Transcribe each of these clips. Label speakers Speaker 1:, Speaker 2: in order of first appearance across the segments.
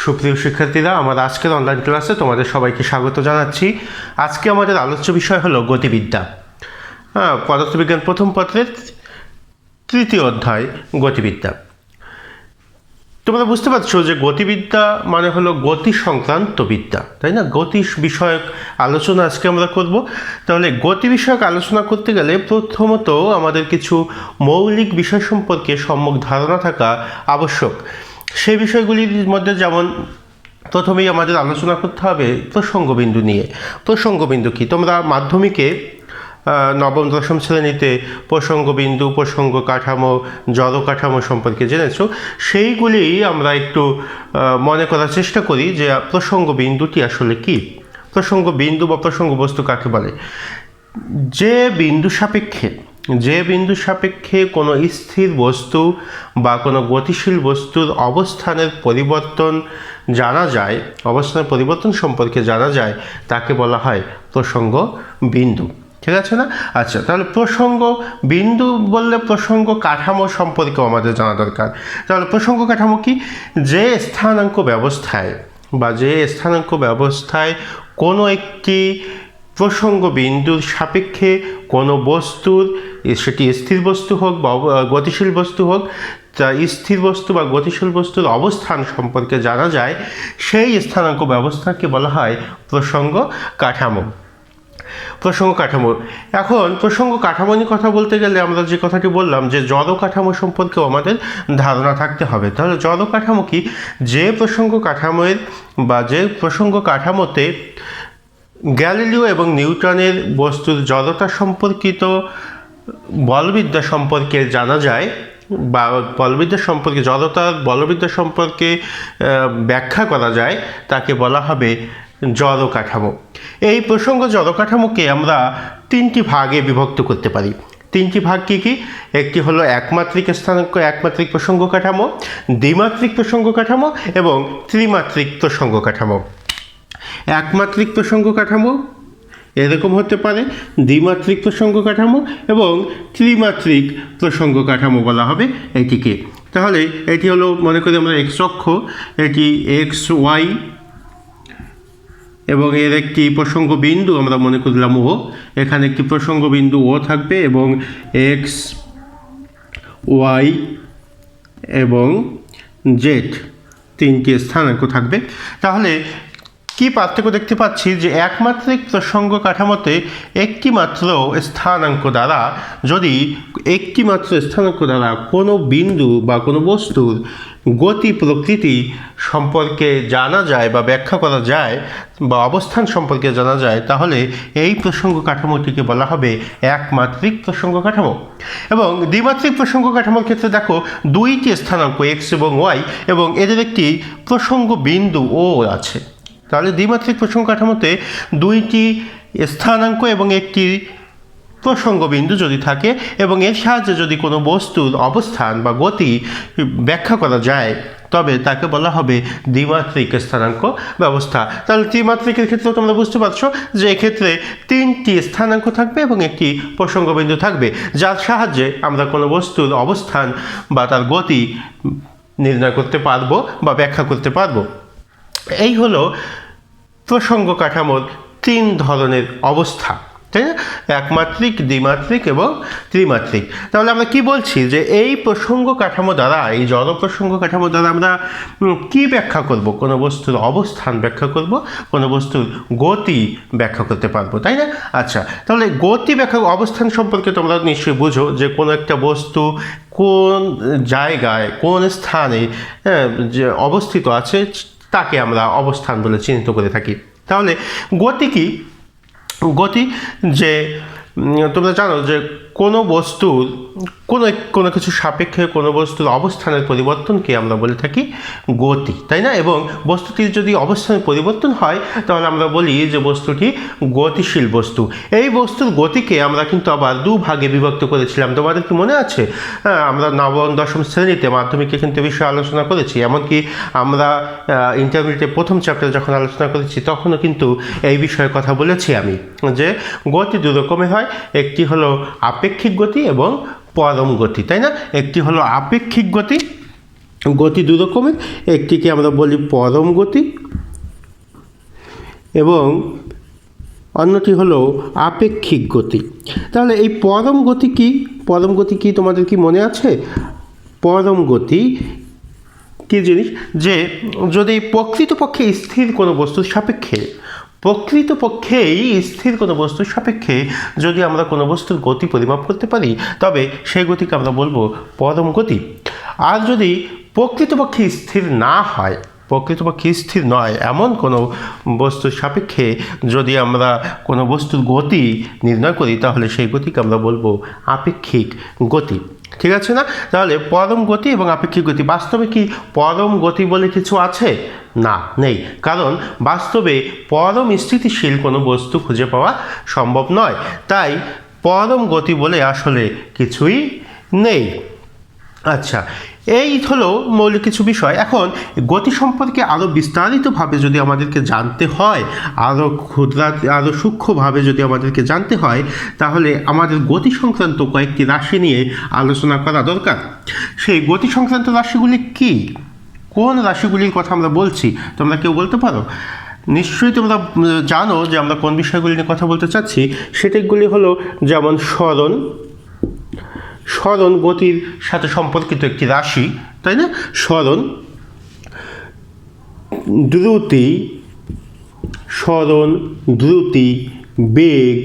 Speaker 1: সুপ্রিয় শিক্ষার্থীরা, আমার আজকের অনলাইন ক্লাসে তোমাদের সবাইকে স্বাগত জানাচ্ছি। আজকে আমাদের আলোচ্য বিষয় হলো গতিবিদ্যা। পদার্থবিজ্ঞান প্রথম পত্রের তৃতীয় অধ্যায় গতিবিদ্যা। তোমরা বুঝতে পারছো যে গতিবিদ্যা মানে হলো গতি সংক্রান্ত বিদ্যা, তাই না? গতি বিষয়ক আলোচনা আজকে আমরা করব। তাহলে গতি বিষয়ক আলোচনা করতে গেলে প্রথমত আমাদের কিছু মৌলিক বিষয় সম্পর্কে সম্যক ধারণা থাকা আবশ্যক। সেই বিষয়গুলির মধ্যে যেমন প্রথমেই আমাদের আলোচনা করতে হবে প্রসঙ্গবিন্দু নিয়ে। প্রসঙ্গবিন্দু কি? তোমরা মাধ্যমিকে নবম দশম শ্রেণীতে প্রসঙ্গবিন্দু, প্রসঙ্গ কাঠামো, জড় কাঠামো সম্পর্কে জেনেছো। সেইগুলি আমরা একটু মনে করার চেষ্টা করি যে প্রসঙ্গবিন্দুটি আসলে কি। প্রসঙ্গবিন্দু বা প্রসঙ্গ বস্তু কাকে বলে? যে বিন্দু সাপেক্ষে কোনো স্থির বস্তু বা কোনো গতিশীল বস্তুর অবস্থানের পরিবর্তন জানা যায়, অবস্থানের পরিবর্তন সম্পর্কে জানা যায়, তাকে বলা হয় প্রসঙ্গ বিন্দু। ঠিক আছে না? আচ্ছা, তাহলে প্রসঙ্গ বিন্দু বললে প্রসঙ্গ কাঠামো সম্পর্কেও আমাদের জানা দরকার। তাহলে প্রসঙ্গ কাঠামো কি? যে স্থানাঙ্ক ব্যবস্থায় কোনো একটি প্রসঙ্গ বিন্দুর সাপেক্ষে কোনো বস্তুর, সেটি স্থির বস্তু হোক বা গতিশীল বস্তু হোক, তা স্থির বস্তু বা গতিশীল বস্তুর অবস্থান সম্পর্কে জানা যায়, সেই স্থানাঙ্ক ব্যবস্থাকে বলা হয় প্রসঙ্গ কাঠামো। প্রসঙ্গ কাঠামো। এখন প্রসঙ্গ কাঠামো নিয়ে কথা বলতে গেলে আমরা যে কথাটি বললাম যে জড় কাঠামো সম্পর্কেও আমাদের ধারণা থাকতে হবে। তাহলে জড় কাঠামো কি? যে প্রসঙ্গ কাঠামোতে গ্যালিলিও এবং নিউটনের বস্তুর জড়তা সম্পর্কিত বলবিদ্যা সম্পর্কে জানা যায়, বা বলবিদ্যা সম্পর্কে, জড়তার বলবিদ্যা সম্পর্কে ব্যাখ্যা করা যায়, তাকে বলা হবে জড় কাঠামো। এই প্রসঙ্গ জড় কাঠামোকে আমরা তিনটি ভাগে বিভক্ত করতে পারি। তিনটি ভাগ কি কি? একটি হলো একমাত্রিক প্রসঙ্গ কাঠামো, দ্বিমাত্রিক প্রসঙ্গ কাঠামো এবং ত্রিমাত্রিক প্রসঙ্গ কাঠামো। একমাত্রিক প্রসঙ্গ কাঠামো এরকম হতে পারে, দ্বিমাত্রিক প্রসঙ্গ কাঠামো এবং ত্রিমাত্রিক প্রসঙ্গ কাঠামো বলা হবে এটিকে। তাহলে এটি হলো, মনে করি আমরা এক্স অক্ষ, এটি এক্স ওয়াই এবং এর একটি প্রসঙ্গ বিন্দু আমরা মনে করলাম ও। এখানে একটি প্রসঙ্গ বিন্দু ও থাকবে এবং এক্স, ওয়াই এবং জেড তিনটি স্থানাঙ্ক থাকবে। তাহলে কি পার্থক্য দেখতে পাচ্ছি যে একমাত্রিক প্রসঙ্গ কাঠামোতে একটি মাত্র স্থানাঙ্ক দ্বারা কোনো বিন্দু বা কোনো বস্তুর গতি প্রকৃতি সম্পর্কে জানা যায় বা ব্যাখ্যা করা যায় বা অবস্থান সম্পর্কে জানা যায়, তাহলে এই প্রসঙ্গ কাঠামোটিকে বলা হবে একমাত্রিক প্রসঙ্গ কাঠামো। এবং দ্বিমাত্রিক প্রসঙ্গ কাঠামোর ক্ষেত্রে দেখো দুইটি স্থানাঙ্ক এক্স এবং ওয়াই এবং এদের একটি প্রসঙ্গ বিন্দু ও আছে। তাহলে দ্বিমাত্রিক প্রসঙ্গ কাঠামোতে দুইটি স্থানাঙ্ক এবং একটি প্রসঙ্গ বিন্দু যদি থাকে এবং এর সাহায্যে যদি কোনো বস্তুর অবস্থান বা গতি ব্যাখ্যা করা যায়, তবে তাকে বলা হবে দ্বিমাত্রিক স্থানাঙ্ক ব্যবস্থা। তাহলে ত্রিমাত্রিকের ক্ষেত্রেও তোমরা বুঝতে পারছো যে এক্ষেত্রে তিনটি স্থানাঙ্ক থাকবে এবং একটি প্রসঙ্গ বিন্দু থাকবে, যার সাহায্যে আমরা কোনো বস্তুর অবস্থান বা তার গতি নির্ণয় করতে পারবো বা ব্যাখ্যা করতে পারবো। এই হলো প্রসঙ্গ কাঠামোর তিন ধরনের অবস্থা, তাই না? একমাত্রিক, দ্বিমাত্রিক এবং ত্রিমাত্রিক। তাহলে আমরা কি বলছি যে এই প্রসঙ্গ কাঠামো দ্বারা, এই জড় প্রসঙ্গ কাঠামো দ্বারা আমরা কি ব্যাখ্যা করব? কোনো বস্তুর অবস্থান ব্যাখ্যা করব, কোনো বস্তুর গতি ব্যাখ্যা করতে পারবো, তাই না? আচ্ছা, তাহলে গতি ব্যাখ্যা, অবস্থান সম্পর্কে তোমরা নিশ্চয়ই বুঝো যে কোনো একটা বস্তু কোন জায়গায়, কোন স্থানে যে অবস্থিত আছে, তাকে আমরা অবস্থান বলে চিহ্নিত করে থাকি। তাহলে গতি কি? গতি যে তোমরা জানো যে কোনো বস্তুর কোনো কিছু সাপেক্ষে কোনো বস্তুর অবস্থানের পরিবর্তনকে আমরা বলে থাকি গতি, তাই না? এবং বস্তুটির যদি অবস্থানের পরিবর্তন হয় তাহলে আমরা বলি যে বস্তুটি গতিশীল বস্তু। এই বস্তুর গতিকে আমরা কিন্তু আবার দুভাগে বিভক্ত করেছিলাম, তোমাদের কি মনে আছে? আমরা নবম দশম শ্রেণীতে মাধ্যমিকে কিন্তু বিষয়ে আলোচনা করেছি, এমনকি আমরা ইন্টারমিডিয়েটের প্রথম চ্যাপ্টার যখন আলোচনা করেছি তখনও কিন্তু এই বিষয়ে কথা বলেছি আমি, যে গতি দু রকমের হয়। একটি হলো আপেক্ষিক গতি এবং পরম গতি, তাই না? একটি হলো আপেক্ষিক গতি গতি দু রকমের, একটিকে আমরা বলি পরম গতি এবং অন্যটি হলো আপেক্ষিক গতি। তাহলে এই পরম গতি কি? পরম গতি কি তোমাদের কি মনে আছে? পরম গতি কী জিনিস? যে যদি প্রকৃতপক্ষে স্থির কোনো বস্তুর সাপেক্ষে, প্রকৃতপক্ষেই স্থির কোনো বস্তুর সাপেক্ষে যদি আমরা কোনো বস্তুর গতি পরিমাপ করতে পারি, তবে সেই গতিকে আমরা বলবো পরম গতি। আর যদি প্রকৃতপক্ষে স্থির না হয়, প্রকৃতপক্ষে স্থির নয় এমন কোনো বস্তুর সাপেক্ষে যদি আমরা কোনো বস্তুর গতি নির্ণয় করি, তাহলে সেই গতিকে আমরা বলবো আপেক্ষিক গতি। ঠিক আছে না? তাহলে পরম গতি এবং আপেক্ষিক গতি। বাস্তবে কি পরম গতি বলে কিছু আছে? না, নেই। কারণ বাস্তবে পরম স্থিতিশীল কোনো বস্তু খুঁজে পাওয়া সম্ভব নয়, তাই পরম গতি বলে আসলে কিছুই নেই। আচ্ছা, এই হলো মৌলিক কিছু বিষয়। এখন গতি সম্পর্কে আরও বিস্তারিতভাবে যদি আমাদেরকে জানতে হয়, আরও সূক্ষ্মভাবে যদি আমাদেরকে জানতে হয়, তাহলে আমাদের গতি সংক্রান্ত কয়েকটি রাশি নিয়ে আলোচনা করা দরকার। সেই গতি সংক্রান্ত রাশিগুলি কি? কোন রাশিগুলির কথা আমরা বলছি? তোমরা কেউ বলতে পারো? নিশ্চয়ই তোমরা জানো যে আমরা কোন বিষয়গুলি নিয়ে কথা বলতে চাচ্ছি। সেটাগুলি হলো যেমন স্মরণ। স্মরণ গতির সাথে সম্পর্কিত একটি রাশি, তাই না? স্মরণ, দ্রুতি, স্মরণ, দ্রুতি, বেগ,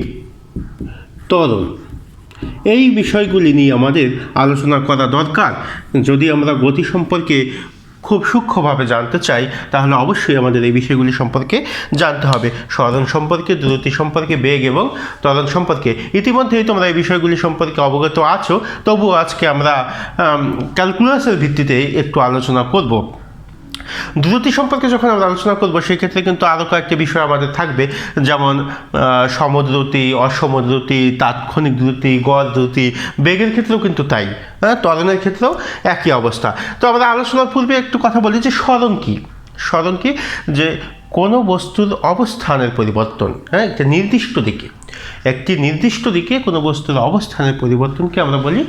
Speaker 1: ত্বরণ, এই বিষয়গুলি নিয়ে আমাদের আলোচনা করা দরকার। যদি আমরা গতি সম্পর্কে খুব সূক্ষ্মভাবে জানতে চাই, তাহলে অবশ্যই আমাদের এই বিষয়গুলি সম্পর্কে জানতে হবে। স্মরণ সম্পর্কে, দ্রুতি সম্পর্কে, বেগ এবং ত্বরণ সম্পর্কে। ইতিমধ্যেই তোমরা এই বিষয়গুলি সম্পর্কে অবগত আছো, তবুও আজকে আমরা ক্যালকুলাসের ভিত্তিতে একটু আলোচনা করব। দ্রুতি সম্পর্কে যখন আমরা আলোচনা করবো, সেক্ষেত্রে কিন্তু আরও কয়েকটি বিষয় আমাদের থাকবে, যেমন সমদ্রুতি, অসমদ্রুতি, তাৎক্ষণিক দ্রুতি, গড় দ্রুতি। বেগের ক্ষেত্রেও কিন্তু তাই, হ্যাঁ, ত্বরণের ক্ষেত্রেও একই অবস্থা। তো আমরা আলোচনার পূর্বে একটু কথা বলি যে স্মরণ কী। স্মরণ কি? যে কোনো বস্তুর অবস্থানের পরিবর্তন, হ্যাঁ, একটা নির্দিষ্ট দিকে, একটি নির্দিষ্ট দিকে কোনো বস্তুর অবস্থানের পরিবর্তনকে আমরা বলি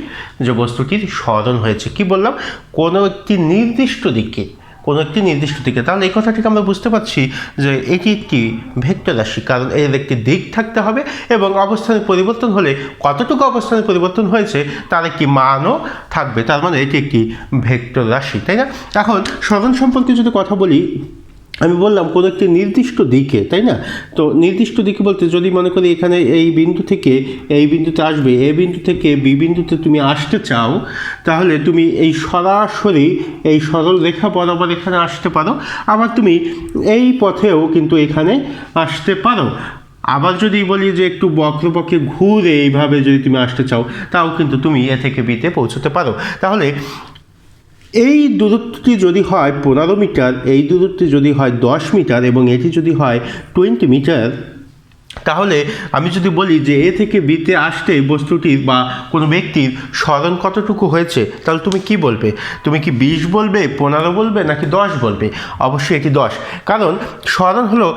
Speaker 1: যে বস্তুটির স্মরণ হয়েছে। কি বললাম? কোনো একটি নির্দিষ্ট দিকে, কোনো একটি নির্দিষ্ট দিকে। তাহলে এই কথাটিকে আমরা বুঝতে পারছি যে এটি একটি ভেক্টর রাশি, কারণ এর একটি দিক থাকতে হবে এবং অবস্থানের পরিবর্তন হলে কতটুকু অবস্থানের পরিবর্তন হয়েছে তার একটি মানও থাকবে। তার মানে এটি একটি ভেক্টর রাশি, তাই না? এখন স্মরণ সম্পর্কে যদি কথা বলি, আমি বললাম কোনো একটি নির্দিষ্ট দিকে, তাই না? তো নির্দিষ্ট দিকে বলতে যদি মনে করি এখানে এই বিন্দু থেকে এই বিন্দুতে আসবে, এ বিন্দু থেকে বি বিন্দুতে তুমি আসতে চাও, তাহলে তুমি এই সরাসরি এই সরল রেখা বরাবর এখানে আসতে পারো। আবার তুমি এই পথেও কিন্তু এখানে আসতে পারো। আবার যদি বলি যে একটু বক্রপক্ষে ঘুরে এইভাবে যদি তুমি আসতে চাও, তাও কিন্তু তুমি এ থেকে বিতে পৌঁছতে পারো। তাহলে এই দূরত্বটি যদি হয় 15 মিটার, এই দূরত্বটি যদি হয় 10 মিটার এবং এটি যদি হয় 20 মিটার, তাহলে আমি যদি বলি যে এ থেকে বিতে আসতে বস্তুটির বা কোনো ব্যক্তির স্মরণ কতটুকু হয়েছে, তাহলে তুমি কি বলবে? তুমি কি 20 বলবে, 15 বলবে, নাকি 10 বলবে? অবশ্যই এটি 10, কারণ স্মরণ হলো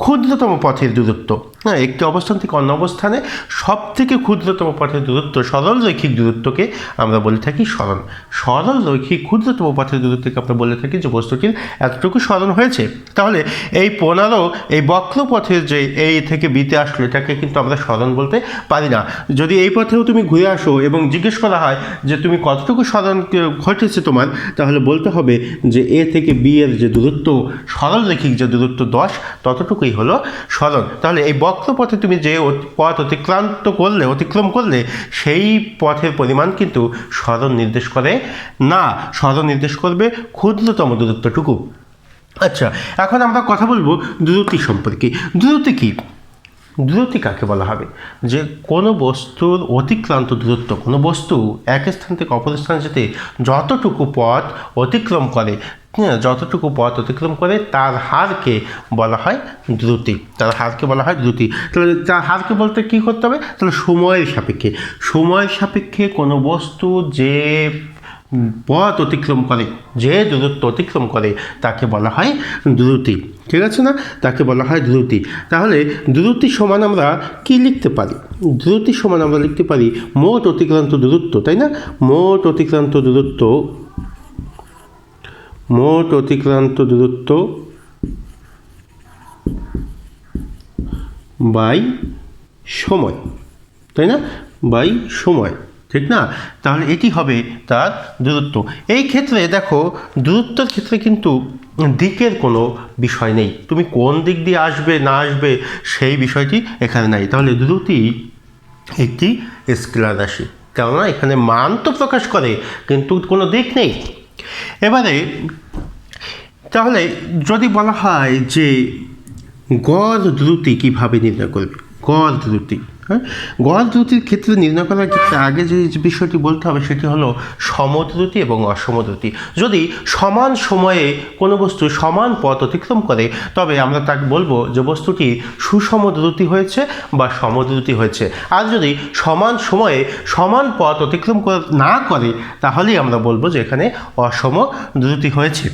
Speaker 1: ক্ষুদ্রতম পথের দূরত্ব। হ্যাঁ, একটি অবস্থান থেকে অন্য অবস্থানে সব থেকে ক্ষুদ্রতম পথের দূরত্ব, সরল রৈখিক দূরত্বকে আমরা বলে থাকি স্মরণ। সরল রৈখিক ক্ষুদ্রতম পথের দূরত্বকে আমরা বলে থাকি যে বস্তুটির এতটুকু স্মরণ হয়েছে। তাহলে এই 15, এই বক্র পথের যে এই থেকে বিতে আসলো, এটাকে কিন্তু আমরা স্মরণ বলতে পারি না। যদি এই পথেও তুমি ঘুরে আসো এবং জিজ্ঞেস করা হয় যে তুমি কতটুকু স্মরণ ঘটেছে তোমার, তাহলে বলতে হবে যে এ থেকে বি এর যে দূরত্ব, সরল রৈখিক যে দূরত্ব 10, ততটুকুই হলো স্মরণ। তাহলে এই বক্রপথে তুমি যে পথ অতিক্রম করলে সেই পথের পরিমাণ কিন্তু স্মরণ নির্দেশ করে না, স্মরণ নির্দেশ করবে ক্ষুদ্রতম দূরত্বটুকু। আচ্ছা, এখন আমরা কথা বলবো দ্রুতি সম্পর্কে। দ্রুতি কি? দ্রুতি কাকে বলা হবে? যে কোনো বস্তুর অতিক্রান্ত দূরত্ব, কোনো বস্তু এক স্থান থেকে অপর স্থানে যেতে যতটুকু পথ অতিক্রম করে, যতটুকু পথ অতিক্রম করে তার হারকে বলা হয় দ্রুতি। তার হারকে বলা হয় দ্রুতি। তাহলে তার হারকে বলতে কী করতে হবে? তাহলে সময়ের সাপেক্ষে, সময়ের সাপেক্ষে কোনো বস্তু যে পথ অতিক্রম করে, যে দূরত্ব অতিক্রম করে, তাকে বলা হয় দ্রুতি। ঠিক আছে না? তাকে বলা হয় দ্রুতি। তাহলে দ্রুতি সমান আমরা কি লিখতে পারি? দ্রুতি সমান আমরা লিখতে পারি মোট অতিক্রান্ত দূরত্ব, তাই না? মোট অতিক্রান্ত দূরত্ব মোট অতিক্রান্ত দূরত্ব বাই সময়, তাই না, বাই সময়, ঠিক না? তাহলে এটি হবে তার দূরত্ব। এই ক্ষেত্রে দেখো দূরত্বের ক্ষেত্রে কিন্তু দিকের কোনো বিষয় নেই, তুমি কোন দিক দিয়ে আসবে না আসবে সেই বিষয়টি এখানে নাই। তাহলে দ্রুতি একটি স্কেলার রাশি, কেননা এখানে মান তো প্রকাশ করে কিন্তু কোনো দিক নেই। এবারে তাহলে যদি বলা হয় যে গড় দ্রুতি কীভাবে নির্ণয় করবে, গড় দ্রুতি, হ্যাঁ, গড় দ্রুতির ক্ষেত্রে নির্ণয় করার ক্ষেত্রে আগে যে বিষয়টি বলতে হবে সেটি হলো সমদ্রুতি এবং অসমদ্রুতি। যদি সমান সময়ে কোনো বস্তু সমান পথ অতিক্রম করে তবে আমরা তাকে বলবো যে বস্তুটি সুসমদ্রুতি হয়েছে বা সমদ্রুতি হয়েছে। আর যদি সমান সময়ে সমান পথ অতিক্রম না করে তাহলেই আমরা বলবো যে এখানে অসমদ্রুতি হয়েছে,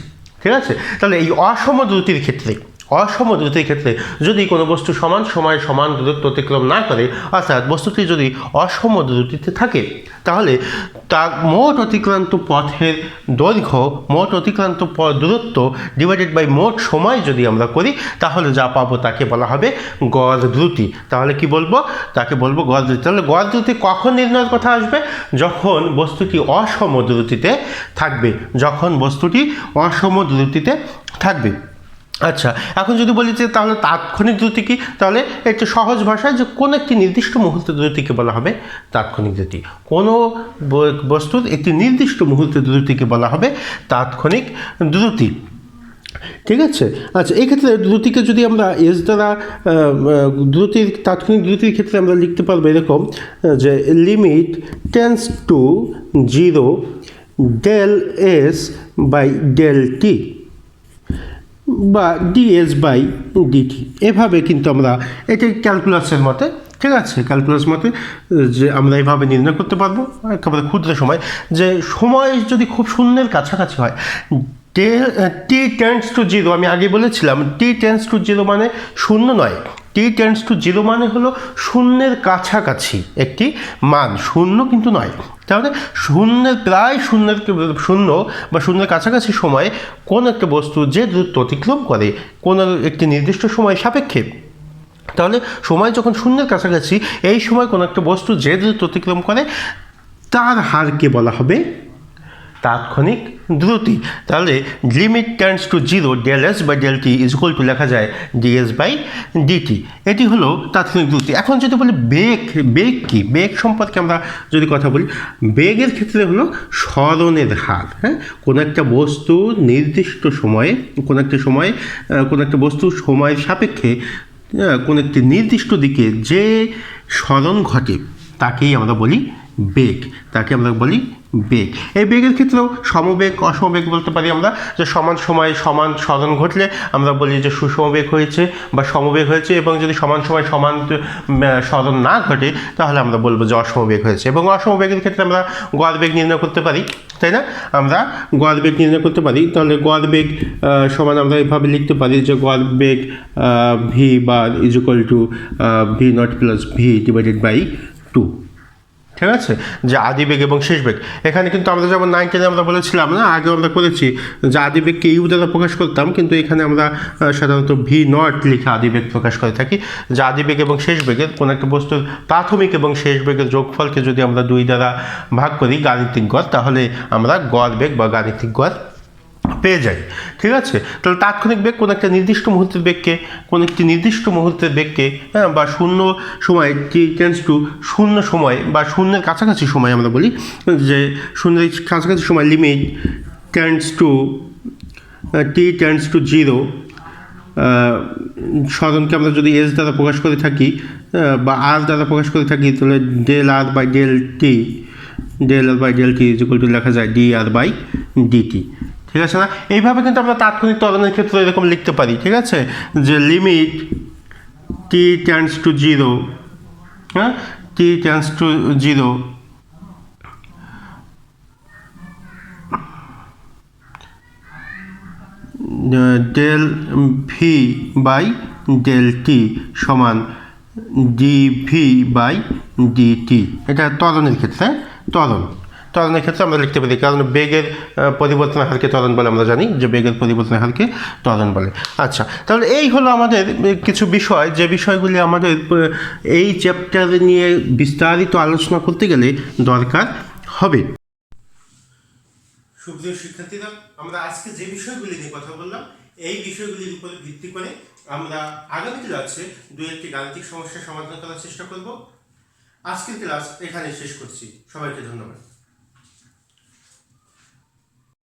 Speaker 1: ঠিক আছে? তাহলে এই অসমদ্রুতির ক্ষেত্রে যদি কোনো বস্তু সমান সময়ে সমান দূরত্ব অতিক্রম না করে, অর্থাৎ বস্তুটি যদি অসমদ্রুতিতে থাকে, তাহলে তার মোট অতিক্রান্ত পথের দৈর্ঘ্য, মোট অতিক্রান্ত দূরত্ব ডিভাইডেড বাই মোট সময় যদি আমরা করি তাহলে যা পাবো তাকে বলা হবে গড় দ্রুতি। তাহলে কি বলবো? তাকে বলবো গড় দ্রুতি। তাহলে গড় দ্রুতি কখন নির্ণয়ের কথা আসবে? যখন বস্তুটি অসমদ্রুতিতে থাকবে, যখন বস্তুটি অসমদ্রুতিতে থাকবে। আচ্ছা, এখন যদি বলি যে তাহলে তাৎক্ষণিক দ্রুতি কি, তাহলে একটু সহজ ভাষায় যে কোনো একটি নির্দিষ্ট মুহূর্তের দ্রুতিকে বলা হবে তাৎক্ষণিক দ্রুতি। কোনো বস্তুর একটি নির্দিষ্ট মুহূর্তের দ্রুতিকে বলা হবে তাৎক্ষণিক দ্রুতি, ঠিক আছে? আচ্ছা, এই ক্ষেত্রে দ্রুতিকে যদি আমরা এস দ্বারা দ্রুতির তাৎক্ষণিক দ্রুতির ক্ষেত্রে আমরা লিখতে পারবো এরকম যে limit tends to 0 del S by del T বা ডিএস বাই ডিটি। এভাবে কিন্তু আমরা এটা ক্যালকুলাসের মতে, ঠিক আছে, ক্যালকুলাস মতে যে আমরা এইভাবে নির্ণয় করতে পারবো একেবারে ক্ষুদ্র সময়, যে সময় যদি খুব শূন্যের কাছাকাছি হয়, টি টেন্স টু 0, আমি আগে বলেছিলাম টি টেন্স টু 0 মানে শূন্য নয়, টি টেন্স টু 0 মানে হলো শূন্যের কাছাকাছি একটি মান, শূন্য কিন্তু নয়। তাহলে শূন্যের প্রায় শূন্য বা শূন্যের কাছাকাছি সময়ে কোন একটা বস্তু যে দ্রুত অতিক্রম করে কোনো একটি নির্দিষ্ট সময় সাপেক্ষে, তাহলে সময় যখন শূন্যের কাছাকাছি এই সময় কোনো একটা বস্তু যে দ্রুত অতিক্রম করে তার হারকে বলা হবে তাৎক্ষণিক দ্রুতি। তাহলে limit tends to 0 del S by del T is equal to লেখা যায় ডিএস বাই ডিটি। এটি হলো তাৎক্ষণিক দ্রুতি। এখন যদি বলি বেগ কি, বেগ সম্পর্কে আমরা যদি কথা বলি, বেগের ক্ষেত্রে হলো সরণের হার। হ্যাঁ, কোনো একটা বস্তু নির্দিষ্ট সময়ে কোনো একটা বস্তু সময়ের সাপেক্ষে কোনো একটি নির্দিষ্ট দিকে যে সরণ ঘটে তাকেই আমরা বলি বেগ, বেগ। এই বেগের ক্ষেত্রেও সমবেগ অসমবেগ বলতে পারি আমরা, যে সমান সময়ে সমান সরণ ঘটলে আমরা বলি যে সুসমবেগ হয়েছে বা সমবেগ হয়েছে, এবং যদি সমান সময় সমান সরণ না ঘটে তাহলে আমরা বলবো যে অসমবেগ হয়েছে। এবং অসমবেগের ক্ষেত্রে আমরা গড় বেগ নির্ণয় করতে পারি, তাই না? আমরা গড় বেগ নির্ণয় করতে পারি। তাহলে গড় বেগ সমান আমরা এভাবে লিখতে পারি যে গড় বেগ V bar is equal to V naught plus V divided by 2, ঠিক আছে? যে আদিবেগ এবং শেষ বেগ, এখানে কিন্তু আমরা যেমন 9 10 আমরা বলেছিলাম না, আগে আমরা করেছি যে আদিবেগকে ইউ দ্বারা প্রকাশ করতাম, কিন্তু এখানে আমরা সাধারণত ভি নট লিখে আদিবেগ প্রকাশ করে থাকি। যে আদিবেগ এবং শেষ বেগের কোনো একটা বস্তুর প্রাথমিক এবং শেষ বেগের যোগফলকে যদি আমরা 2 দ্বারা ভাগ করি গাণিতিক গড়, তাহলে আমরা গড় বেগ বা গাণিতিক গড় পেয়ে যাই, ঠিক আছে? তাহলে তাৎক্ষণিক বেগ কোনো একটা নির্দিষ্ট মুহূর্তের বেগকে বা শূন্য সময় টি টেন্স টু শূন্য সময় বা শূন্যের কাছাকাছি সময় আমরা বলি যে শূন্যের কাছাকাছি সময় limit tends two T tends to 0 সরণকে আমরা যদি এস দ্বারা প্রকাশ করে থাকি বা আর দ্বারা প্রকাশ করে থাকি, তাহলে del R by del T is equal to লেখা যায় ডি আর বাই ডিটি, ঠিক আছে না? এইভাবে কিন্তু আমরা তাৎক্ষণিক ত্বরণের ক্ষেত্রে এরকম লিখতে পারি, ঠিক আছে? যে লিমিট টি টেন্স টু 0, হ্যাঁ, T tends to 0 del V by del T সমান ডি ভি বাই ডিটি। এটা ত্বরণের ক্ষেত্রে, ত্বরণ, ত্বরণের ক্ষেত্রে আমরা লিখতে পারি, কারণ বেগের পরিবর্তনের হারকে ত্বরণ বলে, আমরা জানি যে বেগের পরিবর্তনের হারকে ত্বরণ বলে। আচ্ছা, তাহলে এই হলো আমাদের কিছু বিষয়, যে বিষয়গুলি আমাদের এই চ্যাপ্টার নিয়ে বিস্তারিত আলোচনা করতে গেলে দরকার হবে। সুপ্রিয় শিক্ষার্থীরা, আমরা আজকে যে বিষয়গুলি নিয়ে কথা বললাম, এই বিষয়গুলির উপর ভিত্তি করে আমরা আগামী ক্লাসে দু একটি গাণিতিক সমস্যার সমাধান করার চেষ্টা করব। আজকের ক্লাস এখানে শেষ করছি। সবাইকে ধন্যবাদ।